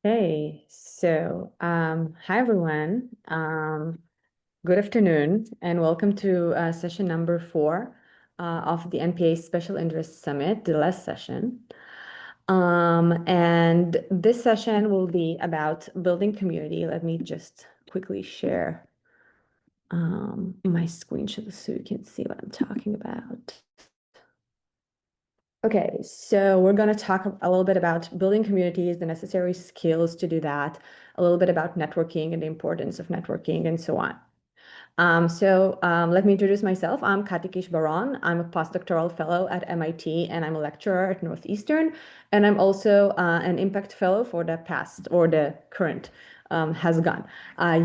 Hi everyone. Good afternoon, and welcome to session number 4 of the NPA Special Interest Summit, the last session. And this session will be about building community. Let me just quickly share my screen so you can see what I'm talking about. Okay, so we're going to talk a little bit about building communities, the necessary skills to do that, a little bit about networking and the importance of networking, and so on. Let me introduce myself. I'm Katikesh Baron. I'm a postdoctoral fellow at MIT, and I'm a lecturer at Northeastern. And I'm also an impact fellow for the past or the current has gone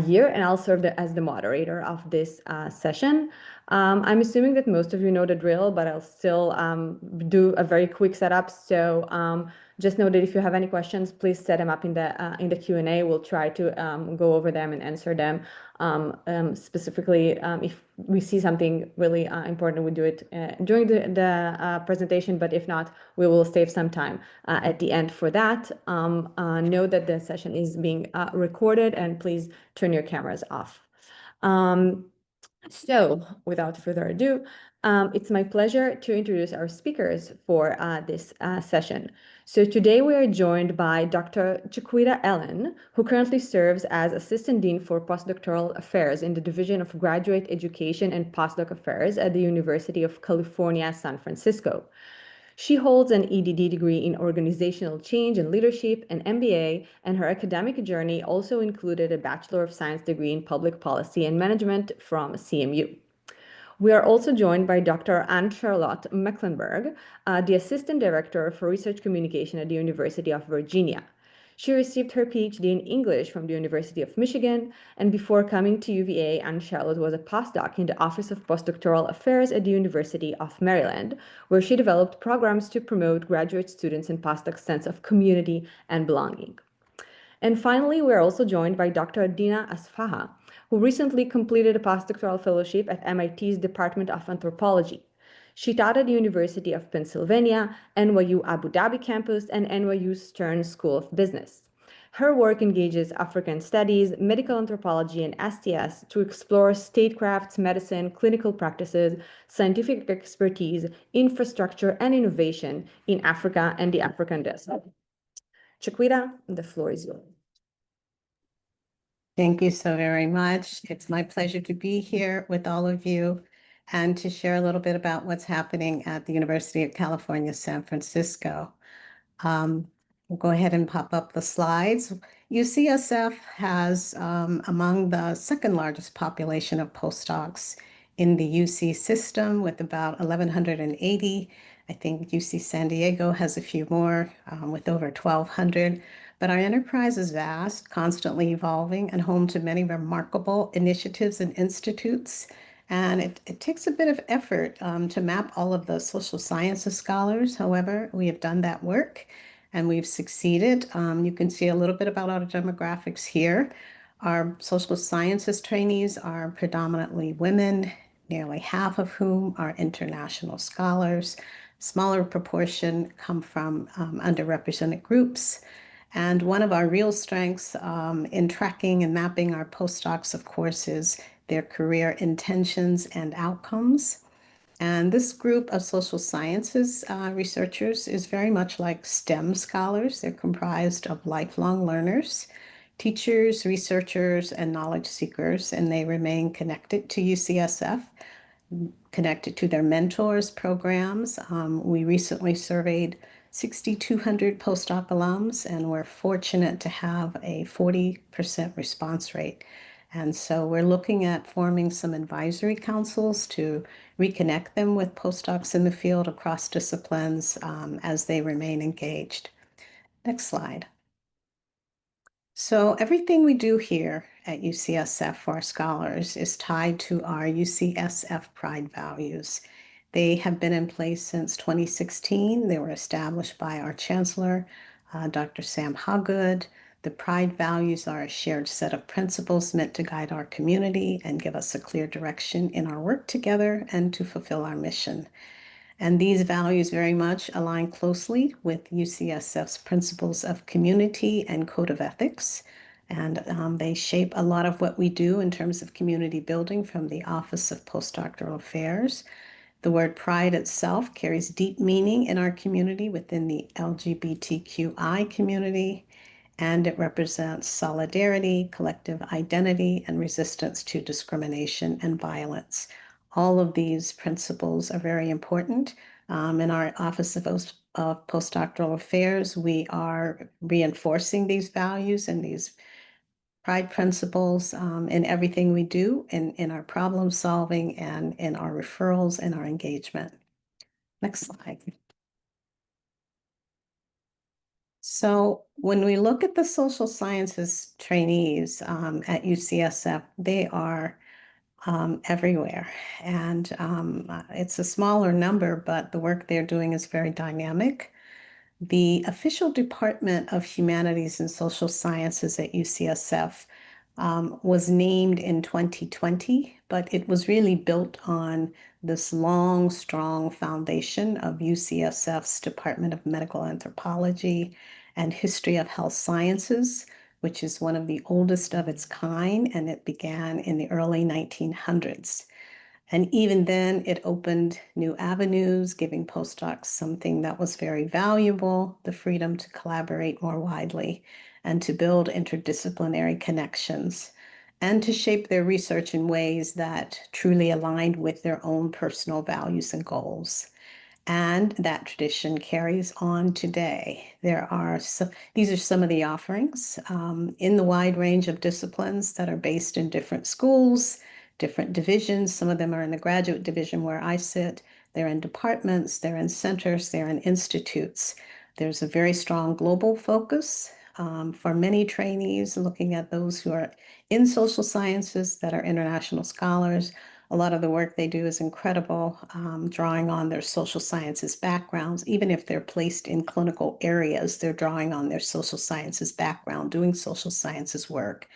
year, and I'll serve as the moderator of this session. I'm assuming that most of you know the drill, but I'll still do a very quick setup. Just know that if you have any questions, please set them up in the Q&A. We'll try to go over them and answer them. Specifically, if we see something really important, we do it during the presentation, but if not, we will save some time at the end for that. Know that the session is being recorded, and please turn your cameras off. Without further ado, it's my pleasure to introduce our speakers for this session. So today we are joined by Dr. Chequeta Allen, who currently serves as Assistant Dean for Postdoctoral Affairs in the Division of Graduate Education and Postdoc Affairs at the University of California, San Francisco. She holds an EDD degree in Organizational Change and Leadership, an MBA, and her academic journey also included a Bachelor of Science degree in Public Policy and Management from CMU. We are also joined by Dr. Anne-Charlotte Mecklenburg, the Assistant Director for Research Communication at the University of Virginia. She received her PhD in English from the University of Michigan, and before coming to UVA, Anne-Charlotte was a postdoc in the Office of Postdoctoral Affairs at the University of Maryland, where she developed programs to promote graduate students and postdocs' sense of community and belonging. And finally, we're also joined by Dr. Dina Asfaha, who recently completed a postdoctoral fellowship at MIT's Department of Anthropology. She taught at the University of Pennsylvania, NYU Abu Dhabi campus, and NYU Stern School of Business. Her work engages African studies, medical anthropology, and STS to explore statecrafts, medicine, clinical practices, scientific expertise, infrastructure, and innovation in Africa and the African diaspora. Chequeta, the floor is yours. Thank you so very much. It's my pleasure to be here with all of you and to share a little bit about what's happening at the University of California, San Francisco. We'll go ahead and pop up the slides. UCSF has among the second largest population of postdocs in the UC system with about 1,180. I think UC San Diego has a few more with over 1,200. But our enterprise is vast, constantly evolving, and home to many remarkable initiatives and institutes. And it takes a bit of effort to map all of the social sciences scholars. However, we have done that work and we've succeeded. You can see a little bit about our demographics here. Our social sciences trainees are predominantly women, nearly half of whom are international scholars. Smaller proportion come from underrepresented groups. And one of our real strengths in tracking and mapping our postdocs, of course, is their career intentions and outcomes. And this group of social sciences researchers is very much like STEM scholars. They're comprised of lifelong learners, teachers, researchers, and knowledge seekers, and they remain connected to UCSF, connected to their mentors programs. We recently surveyed 6,200 postdoc alums, and we're fortunate to have a 40% response rate. And so we're looking at forming some advisory councils to reconnect them with postdocs in the field across disciplines as they remain engaged. Next slide. So everything we do here at UCSF for our scholars is tied to our UCSF Pride values. They have been in place since 2016. They were established by our chancellor, Dr. Sam Hoggood. The Pride values are a shared set of principles meant to guide our community and give us a clear direction in our work together and to fulfill our mission. And these values very much align closely with UCSF's principles of community and code of ethics. And they shape a lot of what we do in terms of community building from the Office of Postdoctoral Affairs. The word pride itself carries deep meaning in our community within the LGBTQI community, and it represents solidarity, collective identity, and resistance to discrimination and violence. All of these principles are very important. In our Office of Postdoctoral Affairs, we are reinforcing these values and these pride principles in everything we do, in our problem solving and in our referrals and our engagement. Next slide. So when we look at the social sciences trainees at UCSF, they are everywhere. And it's a smaller number, but the work they're doing is very dynamic. The official Department of Humanities and Social Sciences at UCSF was named in 2020, but it was really built on this long, strong foundation of UCSF's Department of Medical Anthropology and History of Health Sciences, which is one of the oldest of its kind, and it began in the early 1900s. And even then, it opened new avenues, giving postdocs something that was very valuable, the freedom to collaborate more widely and to build interdisciplinary connections and to shape their research in ways that truly aligned with their own personal values and goals. And that tradition carries on today. These are some of the offerings in the wide range of disciplines that are based in different schools, different divisions. Some of them are in the graduate division where I sit. They're in departments, they're in centers, they're in institutes. There's a very strong global focus for many trainees, looking at those who are in social sciences that are international scholars. A lot of the work they do is incredible, drawing on their social sciences backgrounds. Even if they're placed in clinical areas, they're drawing on their social sciences background, doing social sciences work.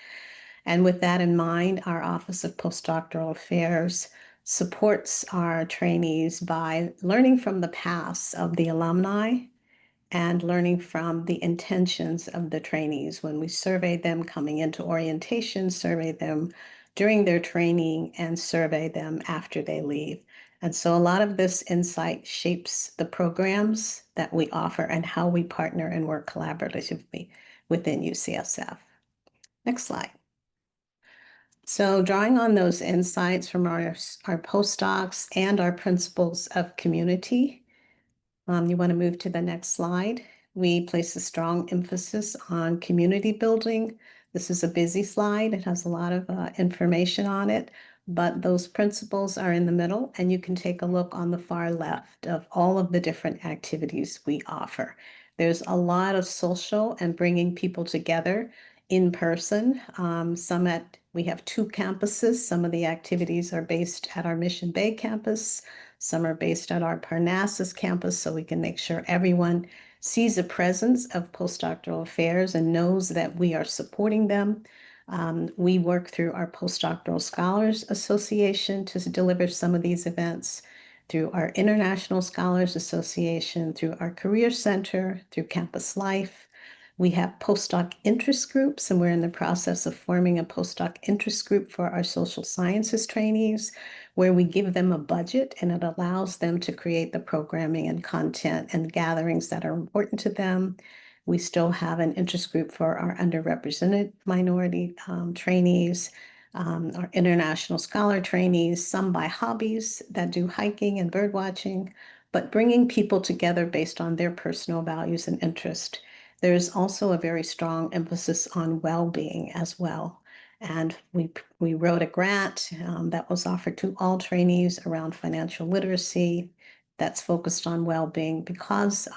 And with that in mind, our Office of Postdoctoral Affairs supports our trainees by learning from the past of the alumni and learning from the intentions of the trainees. When we survey them coming into orientation, survey them during their training, and survey them after they leave. And so a lot of this insight shapes the programs that we offer and how we partner and work collaboratively within UCSF. Next slide. So drawing on those insights from our postdocs and our principles of community, you want to move to the next slide. We place a strong emphasis on community building. This is a busy slide. It has a lot of information on it, but those principles are in the middle, and you can take a look on the far left of all of the different activities we offer. There's a lot of social and bringing people together in person. We have 2 campuses. Some of the activities are based at our Mission Bay campus. Some are based at our Parnassus campus, so we can make sure everyone sees a presence of postdoctoral affairs and knows that we are supporting them. We work through our Postdoctoral Scholars Association to deliver some of these events, through our International Scholars Association, through our Career Center, through Campus Life. We have postdoc interest groups, and we're in the process of forming a postdoc interest group for our social sciences trainees, where we give them a budget and it allows them to create the programming and content and gatherings that are important to them. We still have an interest group for our underrepresented minority trainees, our international scholar trainees, some by hobbies that do hiking and bird watching, but bringing people together based on their personal values and interest. There's also a very strong emphasis on well-being as well. And we wrote a grant that was offered to all trainees around financial literacy that's focused on well-being, because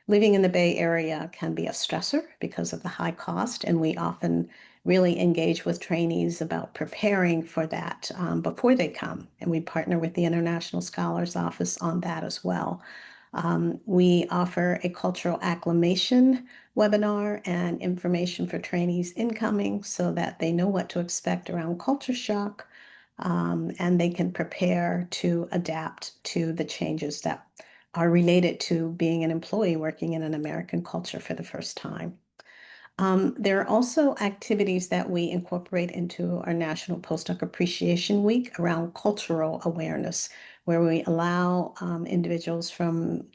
living in the Bay Area can be a stressor because of the high cost, and we often really engage with trainees about preparing for that before they come. And we partner with the International Scholars Office on that as well. We offer a cultural acclimation webinar and information for trainees incoming so that they know what to expect around culture shock. and they can prepare to adapt to the changes that are related to being an employee working in an American culture for the first time. There are also activities that we incorporate into our National Postdoc Appreciation Week around cultural awareness, where we allow individuals from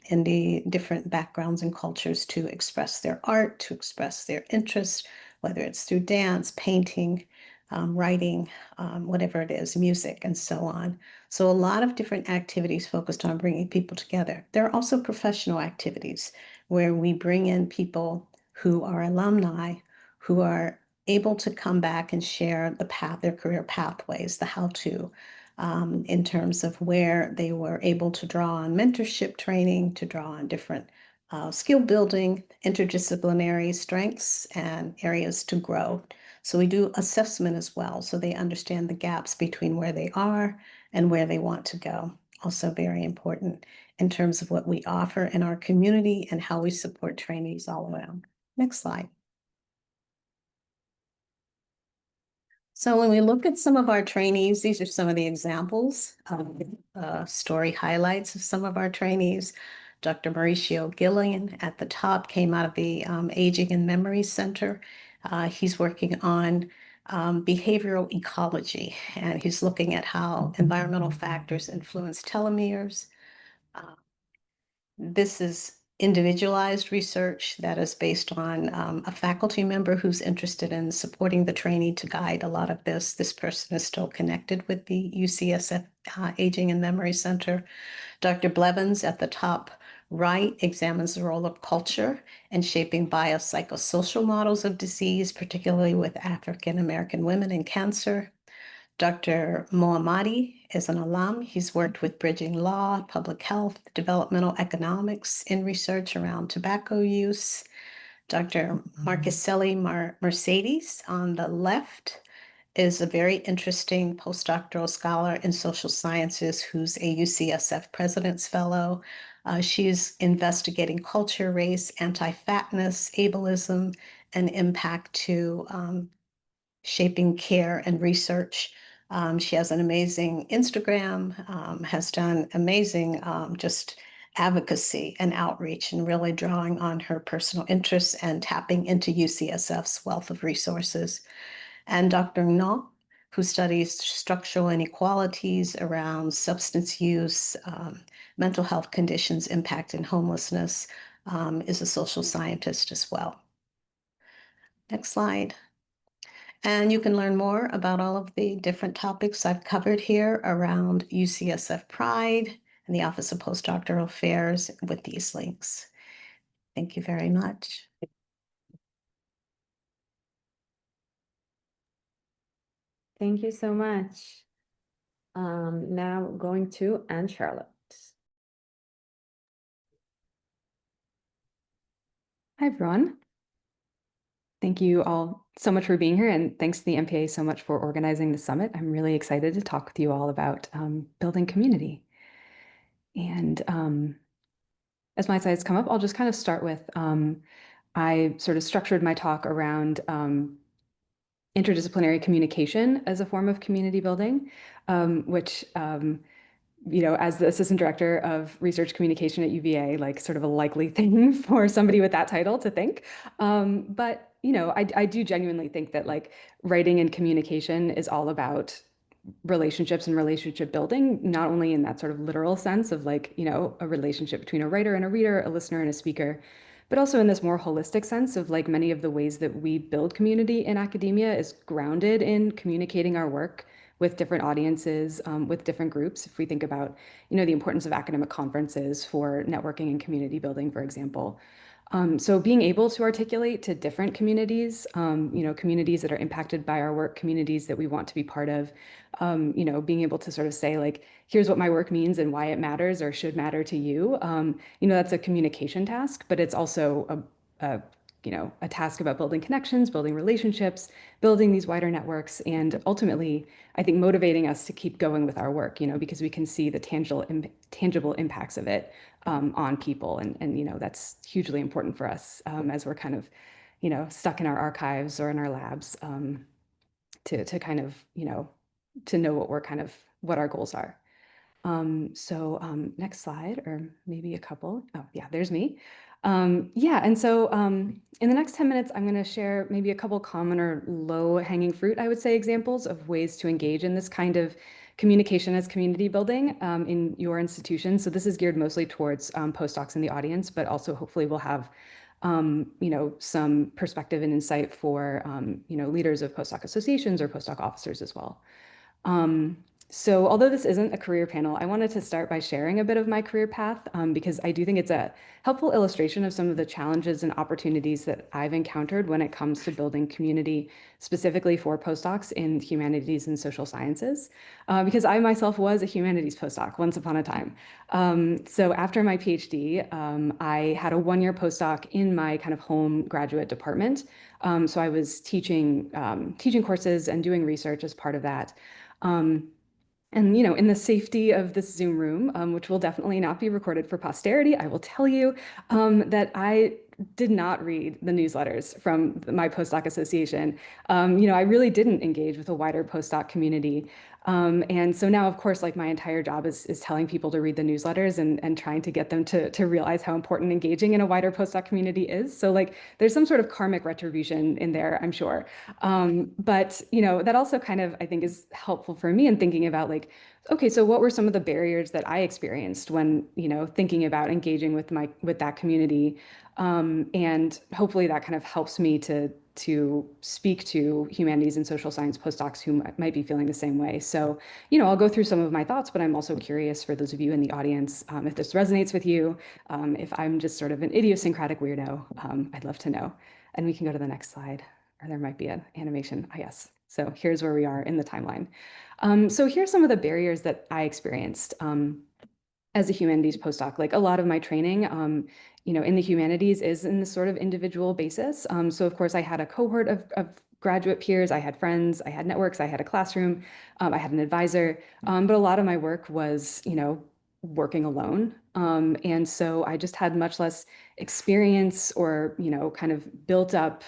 different backgrounds and cultures to express their art, to express their interest, whether it's through dance, painting, writing, whatever it is, music, and so on. So a lot of different activities focused on bringing people together. There are also professional activities where we bring in people who are alumni, who are able to come back and share their career pathways, the how-to, in terms of where they were able to draw on mentorship training, to draw on different skill building, interdisciplinary strengths, and areas to grow. So we do assessment as well, so they understand the gaps between where they are and where they want to go. Also very important in terms of what we offer in our community and how we support trainees all around. Next slide. So when we look at some of our trainees, these are some of the examples of story highlights of some of our trainees. Dr. Mauricio Gillian at the top came out of the Aging and Memory Center. He's working on behavioral ecology, and he's looking at how environmental factors influence telomeres. This is individualized research that is based on a faculty member who's interested in supporting the trainee to guide a lot of this. This person is still connected with the UCSF Aging and Memory Center. Dr. Blevins at the top right examines the role of culture in shaping biopsychosocial models of disease, particularly with African American women and cancer. Dr. Mohammadi is an alum. He's worked with bridging law, public health, developmental economics in research around tobacco use. Dr. Marcuselli Mercedes on the left is a very interesting postdoctoral scholar in social sciences who's a UCSF President's Fellow. She's investigating culture, race, anti-fatness, ableism, and impact to shaping care and research. She has an amazing Instagram, has done amazing just advocacy and outreach, and really drawing on her personal interests and tapping into UCSF's wealth of resources. And Dr. Ngo, who studies structural inequalities around substance use, mental health conditions, impact, and homelessness, is a social scientist as well. Next slide. And you can learn more about all of the different topics I've covered here around UCSF Pride and the Office of Postdoctoral Affairs with these links. Thank you very much. Thank you so much. Now going to Anne Charlotte. Hi, everyone. Thank you all so much for being here, and thanks to the MPA so much for organizing the summit. I'm really excited to talk with you all about building community. And as my slides come up, I'll just kind of start with, I sort of structured my talk around interdisciplinary communication as a form of community building, which as the assistant director of research communication at UVA, like sort of a likely thing for somebody with that title to think. But I do genuinely think that like writing and communication is all about relationships and relationship building, not only in that sort of literal sense of like, a relationship between a writer and a reader, a listener and a speaker, but also in this more holistic sense of like many of the ways that we build community in academia is grounded in communicating our work with different audiences, with different groups. If we think about, the importance of academic conferences for networking and community building, for example. So being able to articulate to different communities, communities that are impacted by our work, communities that we want to be part of, being able to sort of say like, here's what my work means and why it matters or should matter to you. That's a communication task, but it's also a task about building connections, building relationships, building these wider networks, and ultimately, I think motivating us to keep going with our work, because we can see the tangible impacts of it on people, and that's hugely important for us as we're kind of, stuck in our archives or in our labs to kind of, to know what our goals are. Next slide, or maybe a couple. Oh yeah, there's me. Yeah, and so in the next 10 minutes, I'm going to share maybe a couple common or low-hanging fruit, I would say, examples of ways to engage in this kind of communication as community building in your institution. So this is geared mostly towards postdocs in the audience, but also hopefully we'll have some perspective and insight for leaders of postdoc associations or postdoc officers as well. So although this isn't a career panel, I wanted to start by sharing a bit of my career path because I do think it's a helpful illustration of some of the challenges and opportunities that I've encountered when it comes to building community specifically for postdocs in humanities and social sciences, because I myself was a humanities postdoc once upon a time. So after my PhD, I had a one-year postdoc in my kind of home graduate department. So I was teaching courses and doing research as part of that. And in the safety of this Zoom room, which will definitely not be recorded for posterity, I will tell you that I did not read the newsletters from my postdoc association. I really didn't engage with a wider postdoc community. And so now, of course, like my entire job is telling people to read the newsletters and trying to get them to realize how important engaging in a wider postdoc community is. So like there's some sort of karmic retribution in there, I'm sure. But that also kind of, I think, is helpful for me in thinking about like, okay, so what were some of the barriers that I experienced when, thinking about engaging with that community? And hopefully that kind of helps me to speak to humanities and social science postdocs who might be feeling the same way. So, I'll go through some of my thoughts, but I'm also curious for those of you in the audience, if this resonates with you, if I'm just sort of an idiosyncratic weirdo, I'd love to know. And we can go to the next slide, or there might be an animation. Oh, yes. So here's where we are in the timeline. So here's some of the barriers that I experienced as a humanities postdoc. Like a lot of my training, in the humanities is in this sort of individual basis. So of course I had a cohort of graduate peers, I had friends, I had networks, I had a classroom, I had an advisor, but a lot of my work was, working alone. And so I just had much less experience or, kind of built up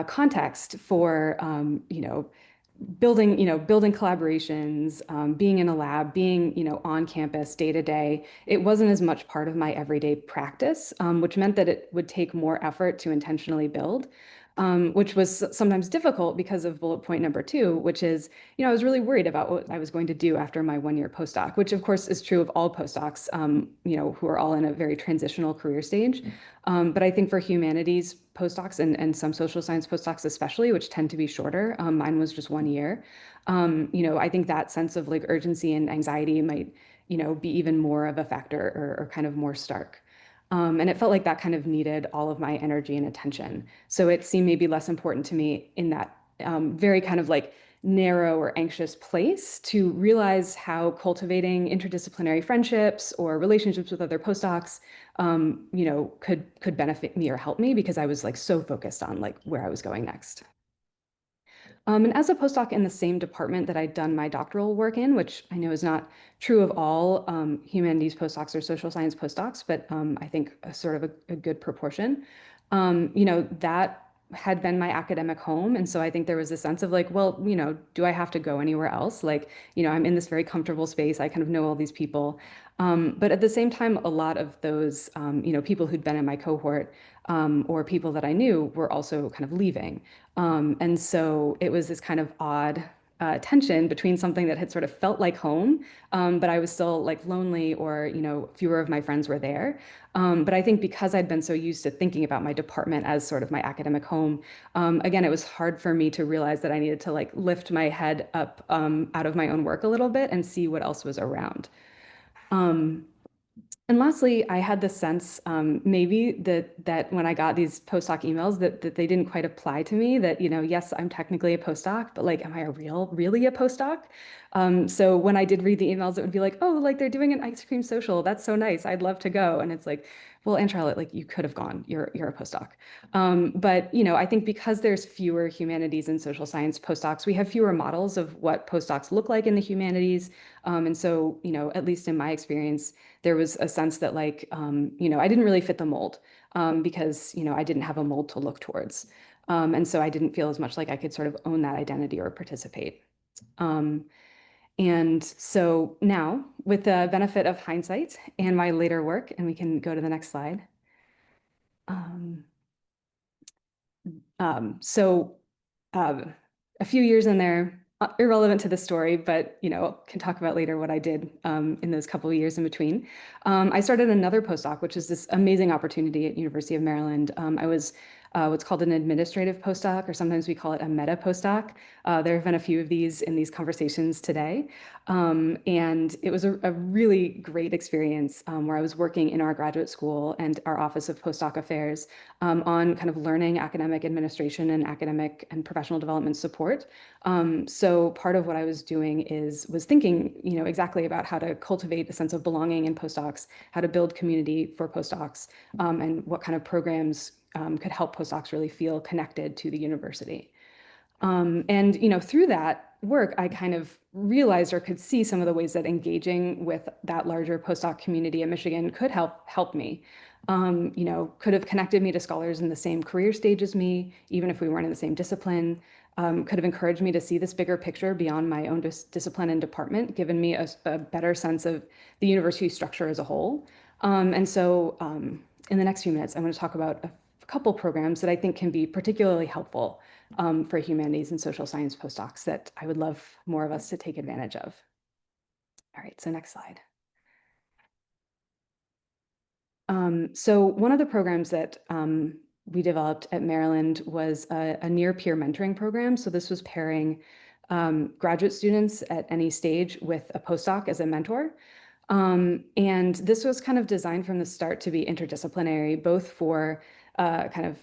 context for, building collaborations, being in a lab, being, on campus day to day. It wasn't as much part of my everyday practice, which meant that it would take more effort to intentionally build, which was sometimes difficult because of bullet point number 2, which is, I was really worried about what I was going to do after my one-year postdoc, which of course is true of all postdocs, who are all in a very transitional career stage. But I think for humanities postdocs and some social science postdocs especially, which tend to be shorter, mine was just 1 year. I think that sense of like urgency and anxiety might, be even more of a factor or kind of more stark. And it felt like that kind of needed all of my energy and attention. So it seemed maybe less important to me in that very kind of like narrow or anxious place to realize how cultivating interdisciplinary friendships or relationships with other postdocs, could benefit me or help me because I was like so focused on like where I was going next. And as a postdoc in the same department that I'd done my doctoral work in, which I know is not true of all humanities postdocs or social science postdocs, but I think sort of a good proportion, that had been my academic home. And so I think there was a sense of like, well, do I have to go anywhere else? Like, I'm in this very comfortable space. I kind of know all these people. But at the same time, a lot of those, people who'd been in my cohort or people that I knew were also kind of leaving. And so it was this kind of odd tension between something that had sort of felt like home, but I was still like lonely or, fewer of my friends were there. But I think because I'd been so used to thinking about my department as sort of my academic home, again, it was hard for me to realize that I needed to like lift my head up out of my own work a little bit and see what else was around. And lastly, I had the sense maybe that when I got these postdoc emails that they didn't quite apply to me, that, yes, I'm technically a postdoc, but like, am I really a postdoc? So when I did read the emails, it would be like, oh, like they're doing an ice cream social. That's so nice. I'd love to go. And it's like, well, Anne Charlotte, like you could have gone. You're a postdoc. But, I think because there's fewer humanities and social science postdocs, we have fewer models of what postdocs look like in the humanities. And so, at least in my experience, there was a sense that like, I didn't really fit the mold because, I didn't have a mold to look towards. And so I didn't feel as much like I could sort of own that identity or participate. And so now, with the benefit of hindsight and my later work, and we can go to the next slide. So a few years in there, irrelevant to the story, but can talk about later what I did in those couple of years in between. I started another postdoc, which is this amazing opportunity at University of Maryland. I was what's called an administrative postdoc, or sometimes we call it a meta postdoc. There have been a few of these in these conversations today. And it was a really great experience where I was working in our graduate school and our Office of Postdoc Affairs on kind of learning academic administration and academic and professional development support. So part of what I was doing was thinking, exactly about how to cultivate a sense of belonging in postdocs, how to build community for postdocs, and what kind of programs could help postdocs really feel connected to the university. And through that work, I kind of realized or could see some of the ways that engaging with that larger postdoc community at Michigan could help me. Could have connected me to scholars in the same career stage as me, even if we weren't in the same discipline. Could have encouraged me to see this bigger picture beyond my own discipline and department, given me a better sense of the university structure as a whole. And so in the next few minutes, I'm going to talk about a couple programs that I think can be particularly helpful for humanities and social science postdocs that I would love more of us to take advantage of. All right, so next slide. So one of the programs that we developed at Maryland was a near-peer mentoring program. So this was pairing graduate students at any stage with a postdoc as a mentor. And this was kind of designed from the start to be interdisciplinary, both for kind of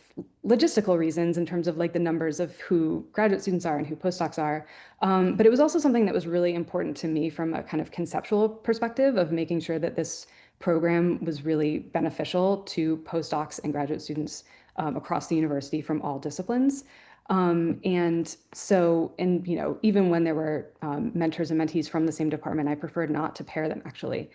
logistical reasons in terms of like the numbers of who graduate students are and who postdocs are. But it was also something that was really important to me from a kind of conceptual perspective of making sure that this program was really beneficial to postdocs and graduate students across the university from all disciplines. And so, even when there were mentors and mentees from the same department, I preferred not to pair them actually,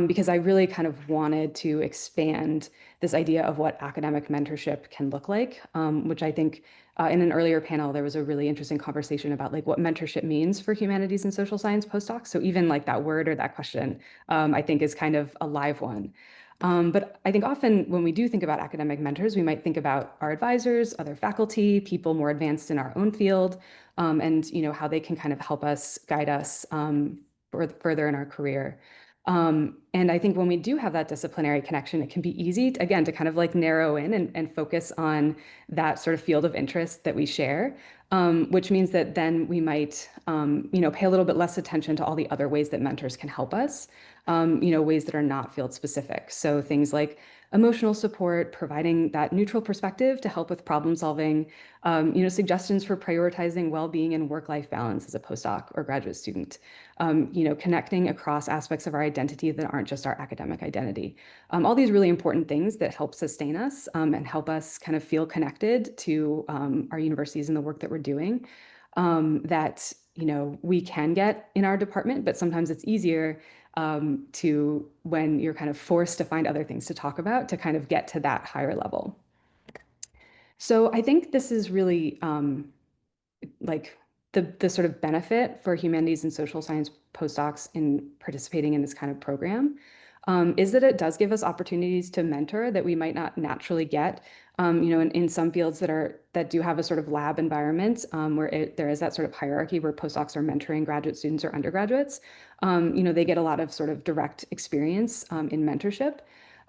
because I really kind of wanted to expand this idea of what academic mentorship can look like, which I think in an earlier panel, there was a really interesting conversation about like what mentorship means for humanities and social science postdocs. So even like that word or that question, I think is kind of a live one. But I think often when we do think about academic mentors, we might think about our advisors, other faculty, people more advanced in our own field, and how they can kind of help us, guide us further in our career. And I think when we do have that disciplinary connection, it can be easy, again, to kind of like narrow in and focus on that sort of field of interest that we share, which means that then we might, pay a little bit less attention to all the other ways that mentors can help us, ways that are not field specific. So things like emotional support, providing that neutral perspective to help with problem solving, suggestions for prioritizing well-being and work-life balance as a postdoc or graduate student, connecting across aspects of our identity that aren't just our academic identity. All these really important things that help sustain us and help us kind of feel connected to our universities and the work that we're doing that, we can get in our department, but sometimes it's easier to when you're kind of forced to find other things to talk about to kind of get to that higher level. So I think this is really like the sort of benefit for humanities and social science postdocs in participating in this kind of program is that it does give us opportunities to mentor that we might not naturally get, in some fields that do have a sort of lab environment where there is that sort of hierarchy where postdocs are mentoring graduate students or undergraduates. They get a lot of sort of direct experience in mentorship.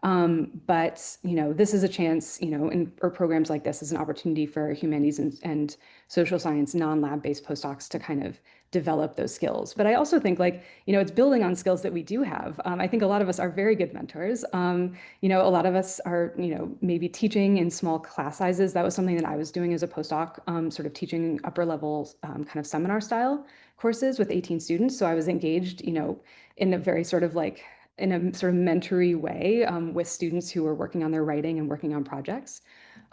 But this is a chance, or programs like this is an opportunity for humanities and social science non-lab-based postdocs to kind of develop those skills. But I also think it's building on skills that we do have. I think a lot of us are very good mentors. A lot of us are, maybe teaching in small class sizes. That was something that I was doing as a postdoc, sort of teaching upper level kind of seminar style courses with 18 students. So I was engaged, in a very sort of in a sort of mentory way with students who are working on their writing and working on projects.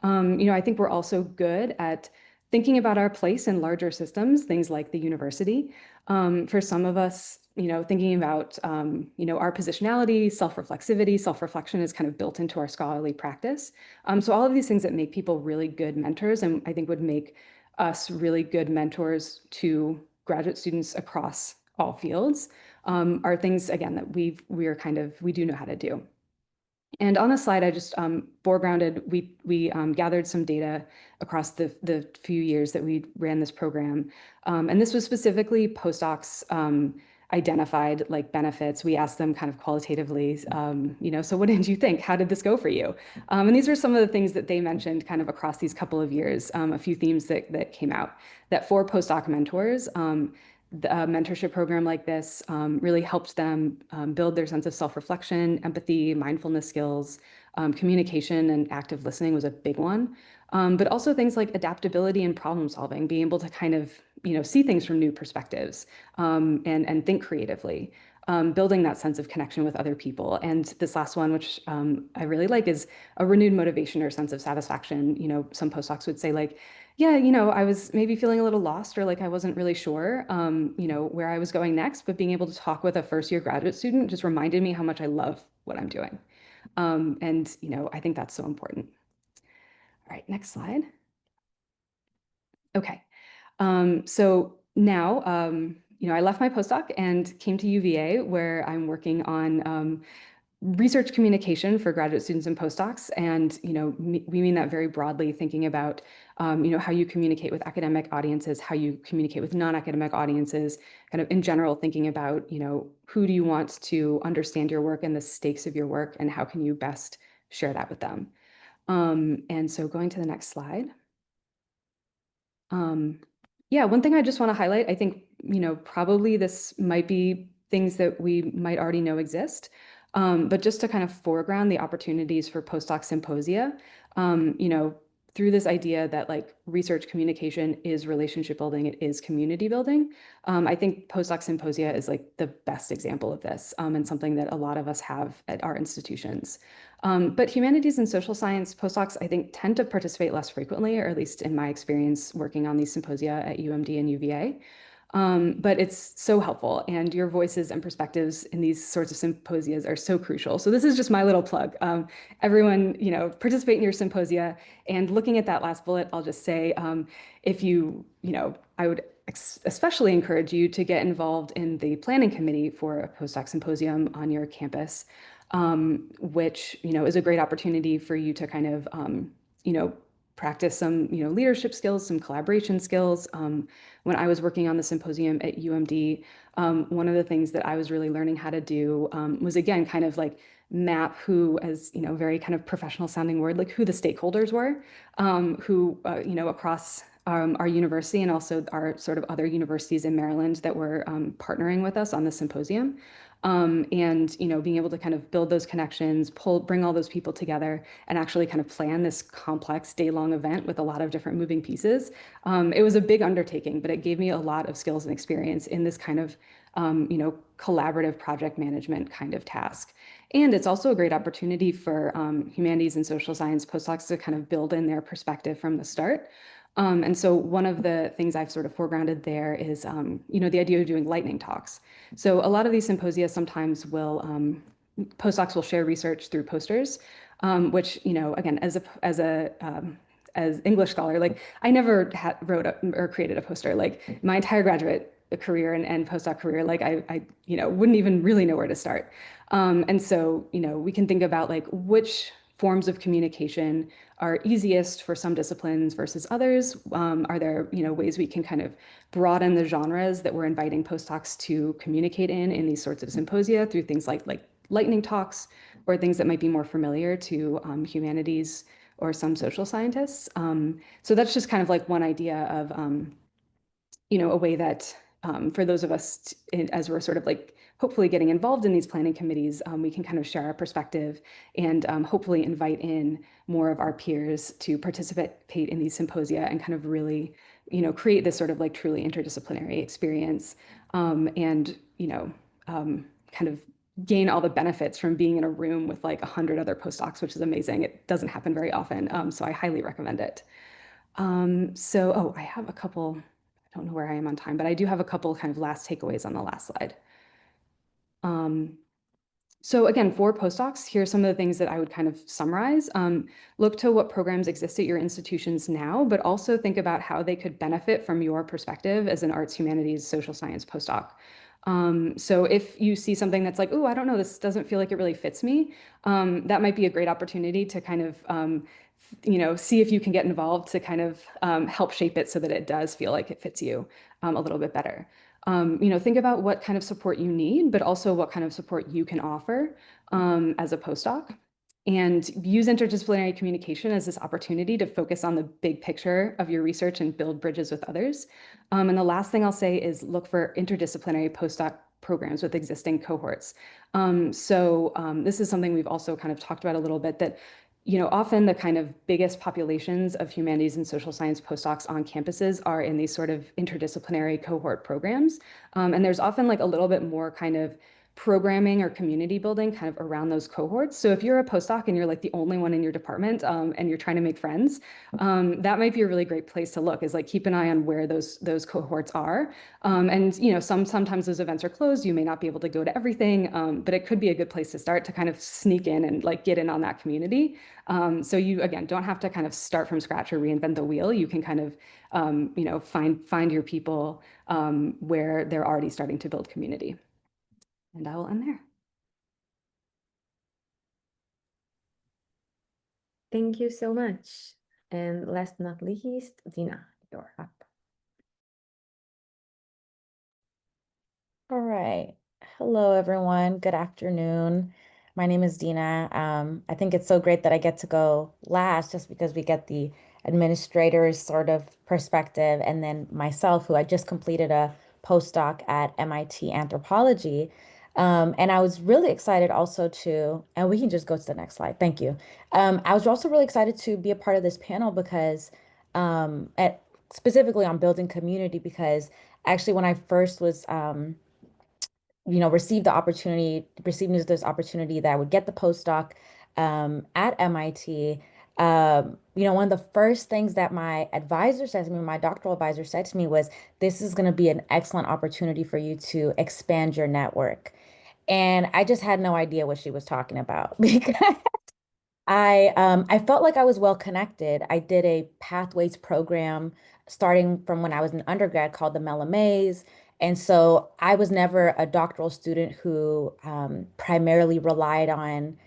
I think we're also good at thinking about our place in larger systems, things like the university. For some of us, thinking about, our positionality, self-reflexivity, self-reflection is kind of built into our scholarly practice. So all of these things that make people really good mentors and I think would make us really good mentors to graduate students across all fields, are things, again, that we do know how to do. And on the slide, I just foregrounded, we gathered some data across the few years that we ran this program. And this was specifically postdocs identified like benefits. We asked them kind of qualitatively, so what did you think? How did this go for you? And these are some of the things that they mentioned kind of across these couple of years, a few themes that came out. That for postdoc mentors, a mentorship program like this really helped them build their sense of self-reflection, empathy, mindfulness skills, communication and active listening was a big one. But also things like adaptability and problem solving, being able to kind of, see things from new perspectives and think creatively, building that sense of connection with other people. And this last one, which I really like, is a renewed motivation or sense of satisfaction. Some postdocs would say like, yeah, I was maybe feeling a little lost or like I wasn't really sure, where I was going next, but being able to talk with a first-year graduate student just reminded me how much I love what I'm doing. And I think that's so important. All right, next slide. Okay, so now, I left my postdoc and came to UVA, where I'm working on research communication for graduate students and postdocs. And, we mean that very broadly, thinking about, how you communicate with academic audiences, how you communicate with non-academic audiences, kind of in general, thinking about, who do you want to understand your work and the stakes of your work, and how can you best share that with them? And so going to the next slide. Yeah, one thing I just want to highlight, I think, probably this might be things that we might already know exist, but just to kind of foreground the opportunities for postdoc symposia, through this idea that like research communication is relationship building, it is community building. I think postdoc symposia is like the best example of this, and something that a lot of us have at our institutions. But humanities and social science postdocs, I think, tend to participate less frequently, or at least in my experience working on these symposia at UMD and UVA. But it's so helpful, and your voices and perspectives in these sorts of symposias are so crucial. So this is just my little plug. Everyone, participate in your symposia. And looking at that last bullet, I'll just say, if I would especially encourage you to get involved in the planning committee for a postdoc symposium on your campus, which, is a great opportunity for you to kind of, practice some, leadership skills, some collaboration skills. When I was working on the symposium at UMD, one of the things that I was really learning how to do was, again, kind of like map who, as, very kind of professional sounding word, like who the stakeholders were, who, across our university and also our sort of other universities in Maryland that were partnering with us on the symposium. And, being able to kind of build those connections, bring all those people together and actually kind of plan this complex day-long event with a lot of different moving pieces. It was a big undertaking, but it gave me a lot of skills and experience in this kind of, collaborative project management kind of task. And it's also a great opportunity for humanities and social science postdocs to kind of build in their perspective from the start. And so one of the things I've sort of foregrounded there is, the idea of doing lightning talks. So a lot of these symposia sometimes will, postdocs will share research through posters, which, again, as English scholar, like I never wrote or created a poster. Like my entire graduate career and postdoc career, like I wouldn't even really know where to start. And so, we can think about like which forms of communication are easiest for some disciplines versus others. Are there, ways we can kind of broaden the genres that we're inviting postdocs to communicate in these sorts of symposia through things like lightning talks or things that might be more familiar to humanities or some social scientists. So that's just kind of like one idea of, a way that for those of us, as we're sort of like hopefully getting involved in these planning committees, we can kind of share our perspective and hopefully invite in more of our peers to participate in these symposia and kind of really, create this sort of like truly interdisciplinary experience and, kind of gain all the benefits from being in a room with like 100 other postdocs, which is amazing. It doesn't happen very often, so I highly recommend it. I have a couple, I don't know where I am on time, but I do have a couple kind of last takeaways on the last slide. So again, for postdocs, here are some of the things that I would kind of summarize. Look to what programs exist at your institutions now, but also think about how they could benefit from your perspective as an arts, humanities, social science postdoc. So if you see something that's like, oh, I don't know, this doesn't feel like it really fits me, that might be a great opportunity to kind of, see if you can get involved to kind of help shape it so that it does feel like it fits you a little bit better. Think about what kind of support you need, but also what kind of support you can offer as a postdoc. And use interdisciplinary communication as this opportunity to focus on the big picture of your research and build bridges with others. And the last thing I'll say is look for interdisciplinary postdoc programs with existing cohorts. This is something we've also kind of talked about a little bit, that often the kind of biggest populations of humanities and social science postdocs on campuses are in these sort of interdisciplinary cohort programs. And there's often like a little bit more kind of programming or community building kind of around those cohorts. So if you're a postdoc and you're like the only one in your department and you're trying to make friends, that might be a really great place to look, is like keep an eye on where those cohorts are. Sometimes those events are closed. You may not be able to go to everything, but it could be a good place to start to kind of sneak in and like get in on that community. So you, again, don't have to kind of start from scratch or reinvent the wheel. You can kind of, find your people where they're already starting to build community. And I will end there. Thank you so much. And last but not least, Dina, you're up. All right. Hello, everyone. Good afternoon. My name is Dina. I think it's so great that I get to go last just because we get the administrator's sort of perspective, and then myself, who I just completed a postdoc at MIT anthropology. And I was really excited also and we can just go to the next slide. Thank you. I was also really excited to be a part of this panel because, specifically on building community, because actually when I first was, received news of this opportunity that I would get the postdoc at MIT. One of the first things that my advisor said to me, my doctoral advisor said to me was, this is going to be an excellent opportunity for you to expand your network. And I just had no idea what she was talking about because I felt like I was well connected. I did a pathways program starting from when I was an undergrad called the Maze. And so I was never a doctoral student who primarily relied upon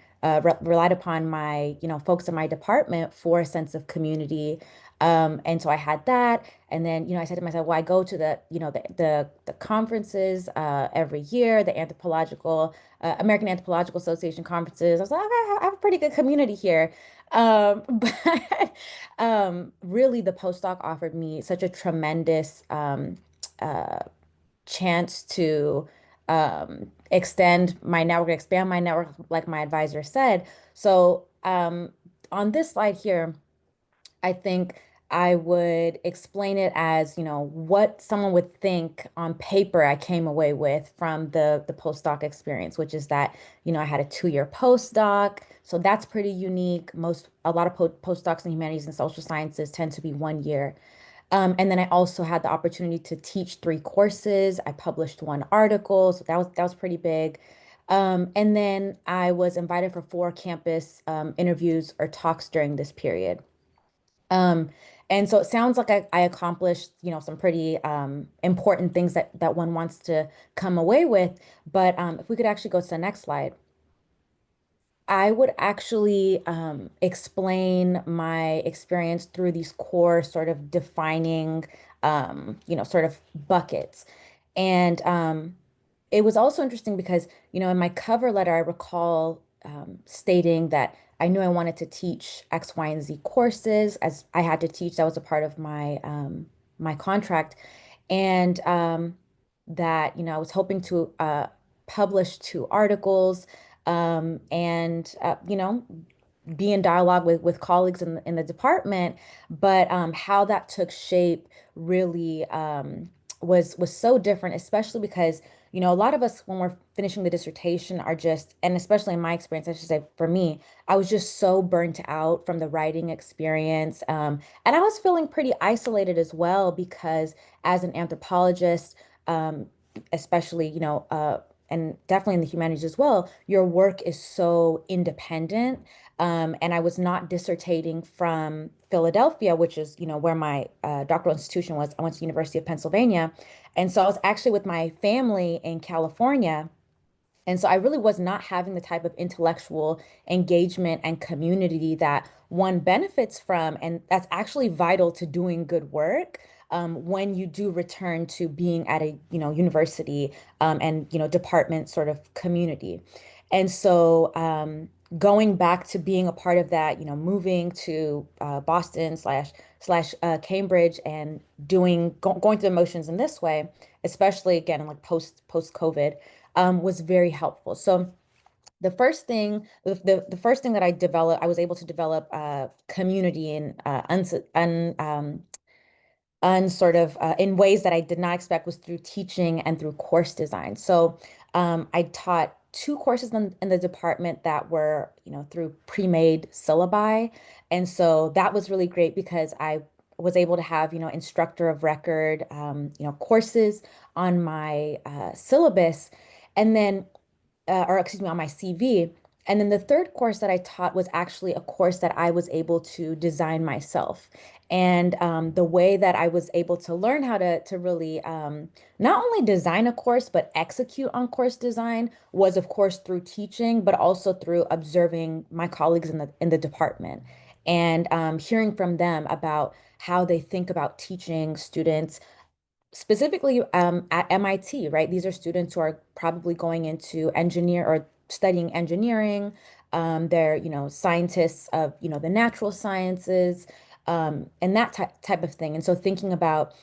my, folks in my department for a sense of community. And so I had that. And then, I said to myself, well, I go to the conferences every year, the American Anthropological Association conferences. I was like, okay, I have a pretty good community here. But really, the postdoc offered me such a tremendous uh, chance to extend my network, expand my network, like my advisor said. So on this slide here, I think I would explain it as, what someone would think on paper I came away with from the postdoc experience, which is that, I had a 2-year postdoc. So that's pretty unique. A lot of postdocs in humanities and social sciences tend to be 1 year. And then I also had the opportunity to teach 3 courses. I published 1 article, so that was pretty big. And then I was invited for 4 campus interviews or talks during this period. Um, and so it sounds like I accomplished, some pretty important things that one wants to come away with. But if we could actually go to the next slide. I would actually explain my experience through these core sort of defining, sort of buckets. And it was also interesting because, in my cover letter, I recall stating that I knew I wanted to teach X, Y, and Z courses as I had to teach. That was a part of my contract. And that, I was hoping to publish 2 articles and, be in dialogue with colleagues in the department. But how that took shape really was so different, especially because, a lot of us, when we're finishing the dissertation, are just, and especially in my experience, I should say for me, I was just so burnt out from the writing experience. And I was feeling pretty isolated as well, because as an anthropologist, especially, and definitely in the humanities as well, your work is so independent. And I was not dissertating from Philadelphia, which is, where my doctoral institution was. I went to University of Pennsylvania. And so I was actually with my family in California. And so I really was not having the type of intellectual engagement and community that one benefits from. And that's actually vital to doing good work when you do return to being at a, university and, department sort of community. And so going back to being a part of that, moving to Boston slash Cambridge and going through the motions in this way, especially again in like post COVID was very helpful. So the first thing that I was able to develop community and sort of in ways that I did not expect was through teaching and through course design. So I taught two courses in the department that were, through pre-made syllabi. And so that was really great because I was able to have, instructor of record, courses on my syllabus. And then or excuse me, on my CV. And then the third course that I taught was actually a course that I was able to design myself. And the way that I was able to learn how to really not only design a course, but execute on course design was, of course, through teaching, but also through observing my colleagues in the department and hearing from them about how they think about teaching students specifically at MIT, right? These are students who are probably going into engineer or studying engineering. They're, scientists of, the natural sciences, and that type of thing. And so thinking about,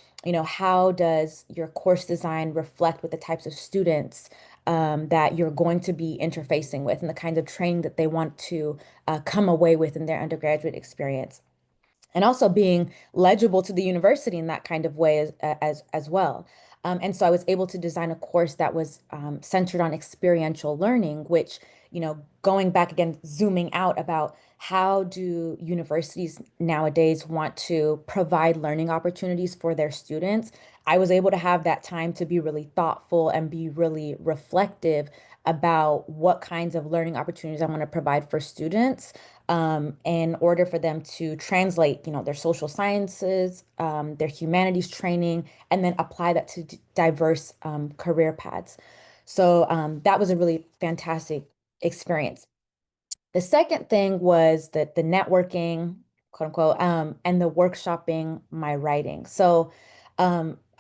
how does your course design reflect with the types of students that you're going to be interfacing with and the kinds of training that they want to come away with in their undergraduate experience and also being legible to the university in that kind of way as well. And so I was able to design a course that was centered on experiential learning, which, going back again, zooming out about how do universities nowadays want to provide learning opportunities for their students. I was able to have that time to be really thoughtful and be really reflective about what kinds of learning opportunities I want to provide for students in order for them to translate, their social sciences, their humanities training, and then apply that to diverse career paths. So that was a really fantastic experience. The second thing was that the networking, quote unquote, and the workshopping my writing. So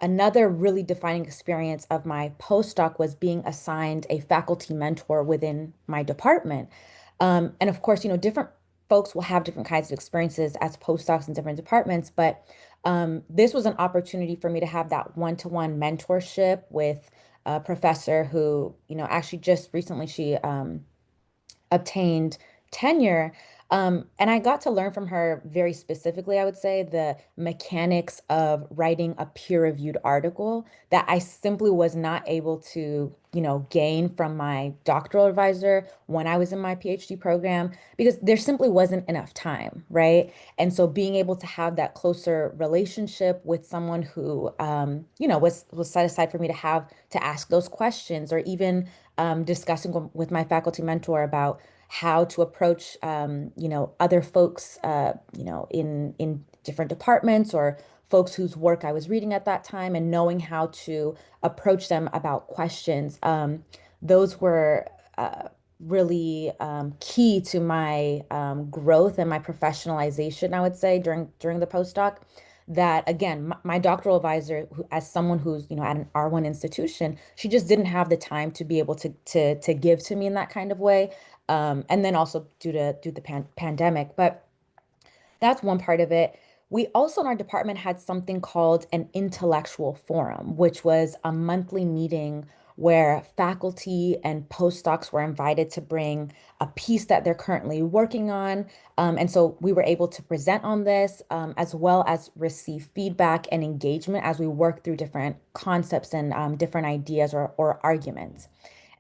another really defining experience of my postdoc was being assigned a faculty mentor within my department. And of course, different folks will have different kinds of experiences as postdocs in different departments, but this was an opportunity for me to have that one-to-one mentorship with a professor who, actually just recently she obtained tenure. And I got to learn from her very specifically, I would say, the mechanics of writing a peer-reviewed article that I simply was not able to, gain from my doctoral advisor when I was in my PhD program because there simply wasn't enough time, right? And so being able to have that closer relationship with someone who, was set aside for me to have to ask those questions or even discussing with my faculty mentor about how to approach, other folks, in different departments or folks whose work I was reading at that time and knowing how to approach them about questions. Those were really key to my growth and my professionalization, I would say, during the postdoc. That again, my doctoral advisor, as someone who's at an R1 institution, she just didn't have the time to be able to give to me in that kind of way, and then also due to the pandemic. But that's one part of it. We also in our department had something called an intellectual forum, which was a monthly meeting where faculty and postdocs were invited to bring a piece that they're currently working on. And so we were able to present on this, as well as receive feedback and engagement as we work through different concepts and different ideas or arguments.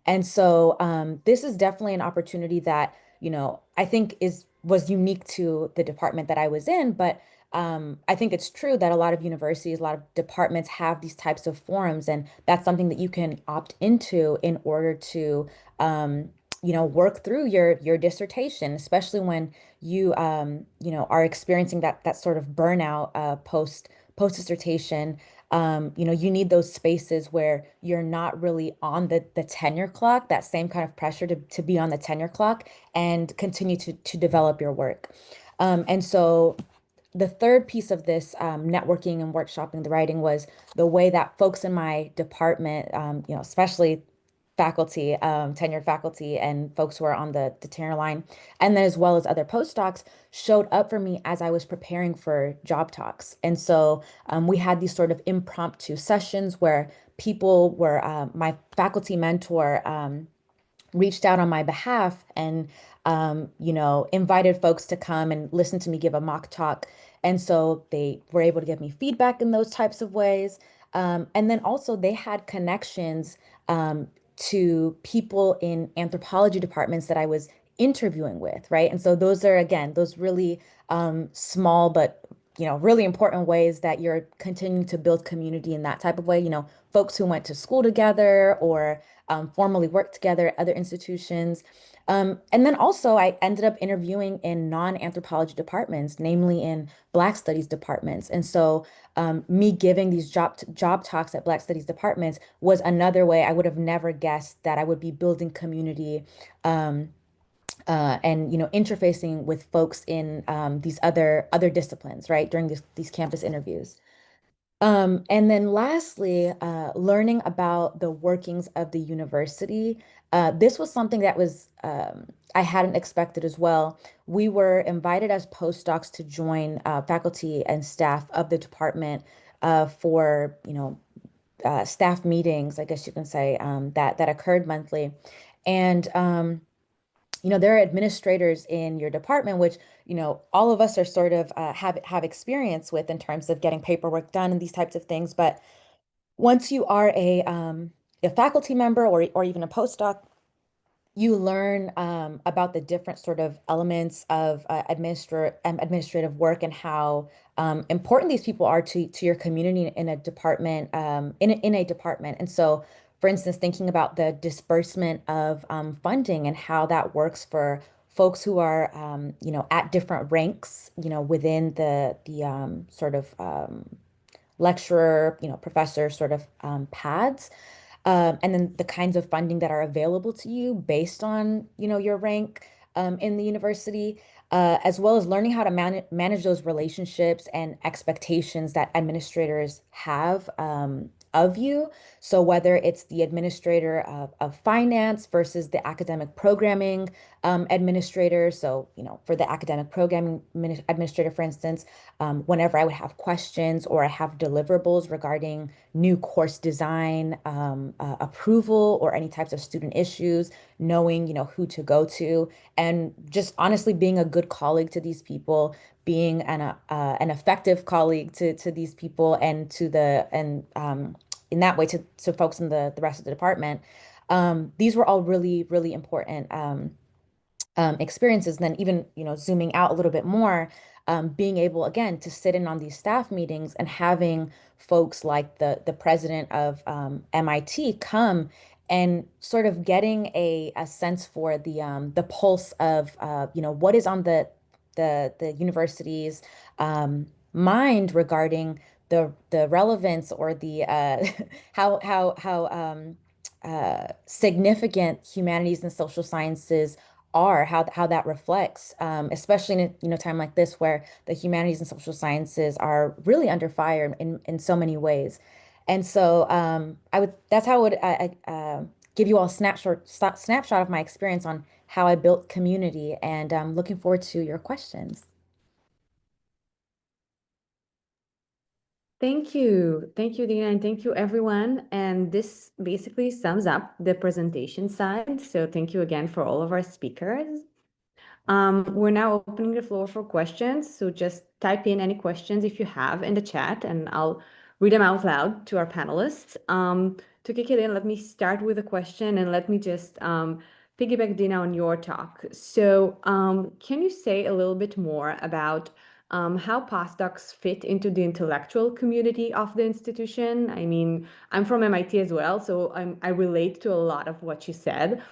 And so this is definitely an opportunity that, I think was unique to the department that I was in, but I think it's true that a lot of universities, a lot of departments have these types of forums, and that's something that you can opt into in order to, work through your dissertation, especially when you are experiencing that sort of burnout post dissertation. You need those spaces where you're not really on the tenure clock, that same kind of pressure to be on the tenure clock and continue to develop your work. And so the third piece of this networking and workshopping the writing was the way that folks in my department, especially faculty, tenured faculty and folks who are on the tenure line, and then as well as other postdocs showed up for me as I was preparing for job talks. And so we had these sort of impromptu sessions where people were, my faculty mentor reached out on my behalf and invited folks to come and listen to me give a mock talk. And so they were able to give me feedback in those types of ways. And then also they had connections to people in anthropology departments that I was interviewing with, right? And so those are, again, those really small but really important ways that you're continuing to build community in that type of way. Folks who went to school together or formally worked together at other institutions. And then also I ended up interviewing in non-anthropology departments, namely in Black Studies departments. And so me giving these job talks at Black Studies departments was another way I would have never guessed that I would be building community and interfacing with folks in these other disciplines, right, during these campus interviews. And then lastly, learning about the workings of the university. This was something that was I hadn't expected as well. We were invited as postdocs to join faculty and staff of the department for staff meetings, I guess you can say, that occurred monthly. And there are administrators in your department, which, all of us are sort of have experience with in terms of getting paperwork done and these types of things. But once you are a faculty member or even a postdoc, you learn about the different sort of elements of administrative work and how important these people are to your community in a department, in a department. And so, for instance, thinking about the disbursement of funding and how that works for folks who are, at different ranks, within the sort of lecturer, professor sort of paths. And then the kinds of funding that are available to you based on, your rank in the university, as well as learning how to manage those relationships and expectations that administrators have of you. So whether it's the administrator of finance versus the academic programming administrator. So, for the academic programming administrator, for instance, whenever I would have questions or I have deliverables regarding new course design, approval, or any types of student issues, knowing, who to go to, and just honestly being a good colleague to these people, being an effective colleague to these people and in that way to folks in the rest of the department. These were all really, really important experiences. And then even, zooming out a little bit more, being able, again, to sit in on these staff meetings and having folks like the president of MIT come and sort of getting a sense for the pulse of, what is on the university's mind regarding the relevance or the how significant humanities and social sciences are, how that reflects, especially in a time like this where the humanities and social sciences are really under fire in so many ways. And so that's how I would give you all a snapshot of my experience on how I built community, and I'm looking forward to your questions. Thank you. Thank you, Dina, and thank you, everyone. And this basically sums up the presentation side. So thank you again for all of our speakers. We're now opening the floor for questions. So just type in any questions if you have in the chat, and I'll read them out loud to our panelists. To kick it in, let me start with a question, and let me just piggyback, Dina, on your talk. So can you say a little bit more about how postdocs fit into the intellectual community of the institution? I mean, I'm from MIT as well, so I relate to a lot of what you said.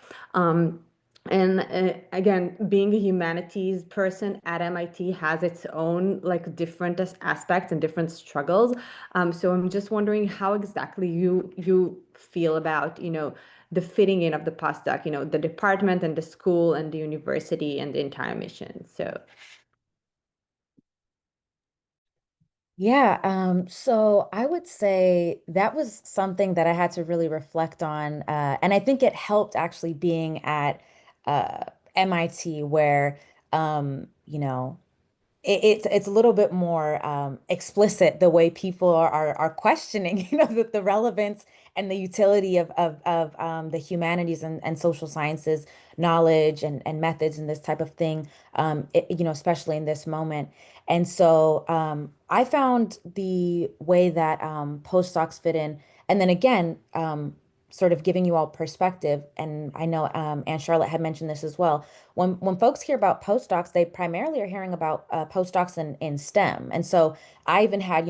And again, being a humanities person at MIT has its own like different aspects and different struggles. So I'm just wondering how exactly you feel about, the fitting in of the postdoc, the department and the school and the university and the entire mission. So Yeah, so I would say that was something that I had to really reflect on. And I think it helped actually being at uh, MIT where, you know, it's a little bit more explicit the way people are questioning, the relevance and the utility of the humanities and social sciences knowledge and methods and this type of thing, especially in this moment. And so I found the way that postdocs fit in, and then again, sort of giving you all perspective. And I know Anne Charlotte had mentioned this as well. When folks hear about postdocs, they primarily are hearing about postdocs in STEM. And so I even had,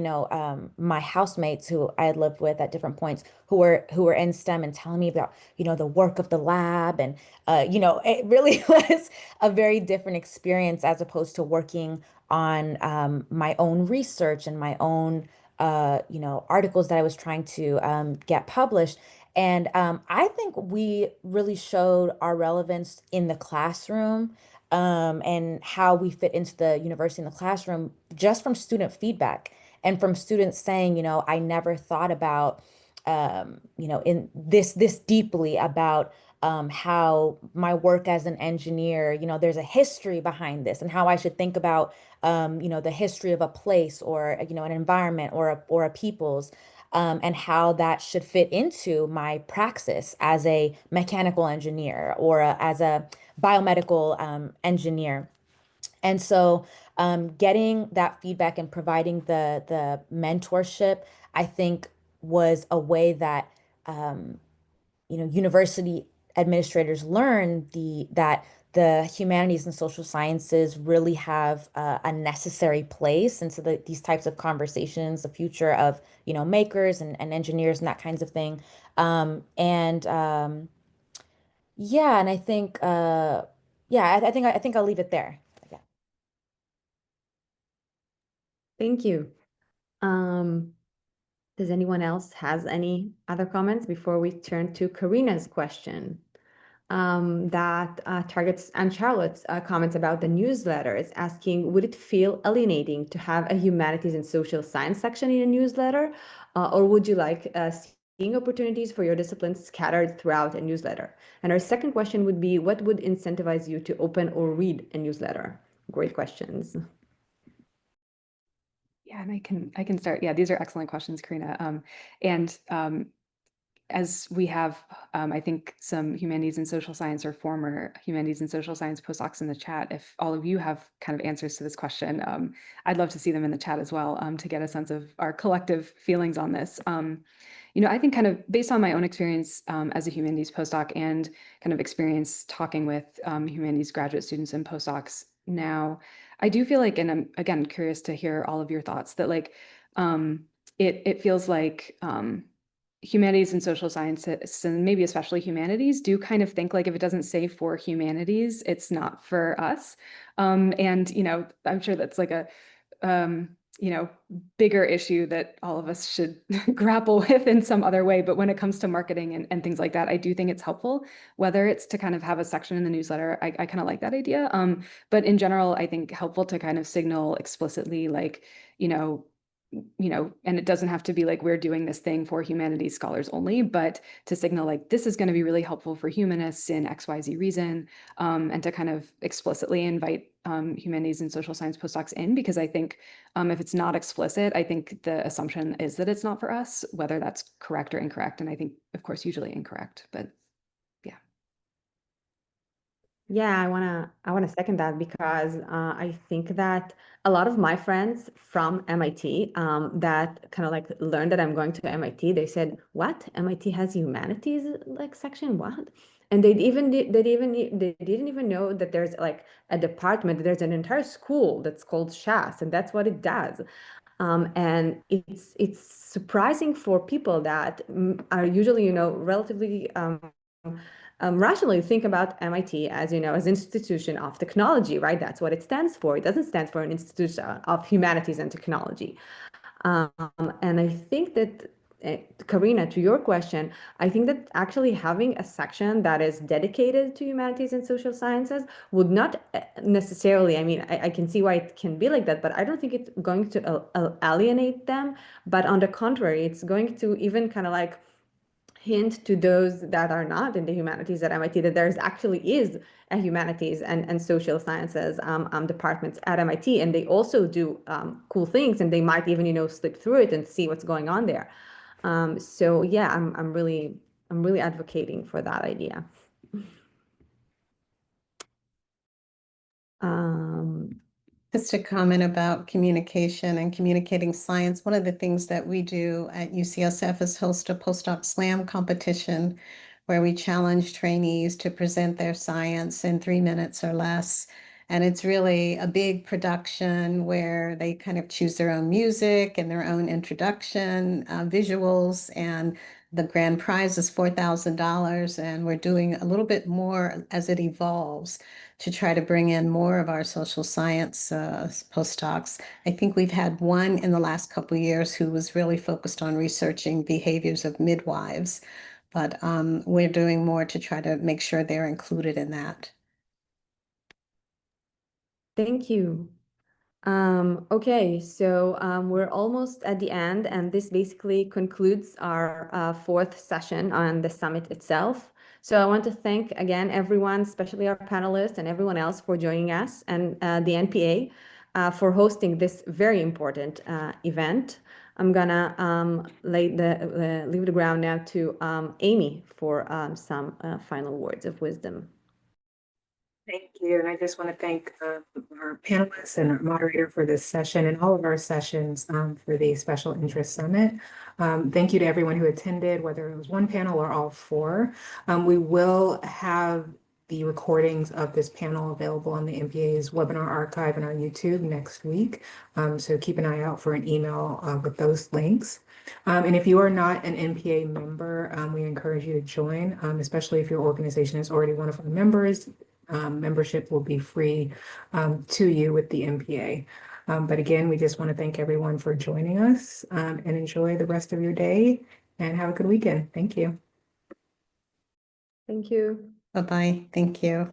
my housemates who I had lived with at different points who were in STEM and telling me about, the work of the lab. And, it really was a very different experience as opposed to working on my own research and my own, articles that I was trying to get published. And I think we really showed our relevance in the classroom, and how we fit into the university in the classroom just from student feedback and from students saying, I never thought about, in this deeply about how my work as an engineer, there's a history behind this and how I should think about, the history of a place or, an environment or a people's and how that should fit into my praxis as a mechanical engineer or as a biomedical engineer. And so, getting that feedback and providing the mentorship, I think, was a way that university administrators learn that the humanities and social sciences really have a necessary place. And so these types of conversations, the future of, makers and engineers and that kinds of thing. And yeah, and I think, yeah, I think I'll leave it there. Yeah. thank you. Um, does anyone else has any other comments before we turn to Karina's question? That targets Anne Charlotte's comments about the newsletter. It's asking, would it feel alienating to have a humanities and social science section in a newsletter? Or would you like seeing opportunities for your disciplines scattered throughout a newsletter? And our second question would be, what would incentivize you to open or read a newsletter? Great questions. Yeah, and I can start. Yeah, these are excellent questions, Karina. And as we have, I think, some humanities and social science or former humanities and social science postdocs in the chat, if all of you have kind of answers to this question, I'd love to see them in the chat as well, to get a sense of our collective feelings on this. I think kind of based on my own experience as a humanities postdoc and kind of experience talking with humanities graduate students and postdocs now, I do feel like, and I'm again curious to hear all of your thoughts, that like it feels like humanities and social sciences, and maybe especially humanities, do kind of think like if it doesn't say for humanities, it's not for us. And I'm sure that's like a bigger issue that all of us should grapple with in some other way. But when it comes to marketing and things like that, I do think it's helpful, whether it's to kind of have a section in the newsletter. I kind of like that idea. But in general, I think helpful to kind of signal explicitly, like, and it doesn't have to be like we're doing this thing for humanities scholars only, but to signal like this is going to be really helpful for humanists in XYZ reason, and to kind of explicitly invite humanities and social science postdocs in, because I think if it's not explicit, I think the assumption is that it's not for us, whether that's correct or incorrect. And I think, of course, usually incorrect, but yeah. Yeah, I wanna second that because I think that a lot of my friends from MIT that kind of like learned that I'm going to MIT, they said, "What? MIT has humanities like section? What?" And they didn't even know that there's like a department, there's an entire school that's called SHAS, and that's what it does. And it's surprising for people that are usually, relatively rationally think about MIT as, as an institution of technology, right? That's what it stands for. It doesn't stand for an institution of humanities and technology. And I think that, Karina, to your question, I think that actually having a section that is dedicated to humanities and social sciences would not necessarily, I mean, I can see why it can be like that, but I don't think it's going to alienate them. But on the contrary, it's going to even kind of like hint to those that are not in the humanities at MIT that there's actually is a humanities and social sciences departments at MIT, and they also do cool things, and they might even slip through it and see what's going on there. So yeah, I'm really advocating for that idea. Just a comment about communication and communicating science. One of the things that we do at UCSF is host a postdoc slam competition where we challenge trainees to present their science in 3 minutes or less. And it's really a big production where they kind of choose their own music and their own introduction, visuals, and the grand prize is $4,000. And we're doing a little bit more as it evolves to try to bring in more of our social science postdocs. I think we've had one in the last couple of years who was really focused on researching behaviors of midwives, but we're doing more to try to make sure they're included in that. Thank you. Okay, so we're almost at the end, and this basically concludes our fourth session on the summit itself. So I want to thank again everyone, especially our panelists and everyone else for joining us, and the NPA for hosting this very important event. I'm gonna leave the ground now to Amy for some final words of wisdom. Thank you. And I just want to thank our panelists and our moderator for this session and all of our sessions for the Special Interest Summit. Thank you to everyone who attended, whether it was one panel or all four. We will have the recordings of this panel available on the NPA's webinar archive and on YouTube next week. So keep an eye out for an email with those links. And if you are not an NPA member, we encourage you to join, especially if your organization is already one of our members. Membership will be free to you with the NPA. But again, we just want to thank everyone for joining us and enjoy the rest of your day and have a good weekend. Thank you. Thank you. Bye-bye. Thank you.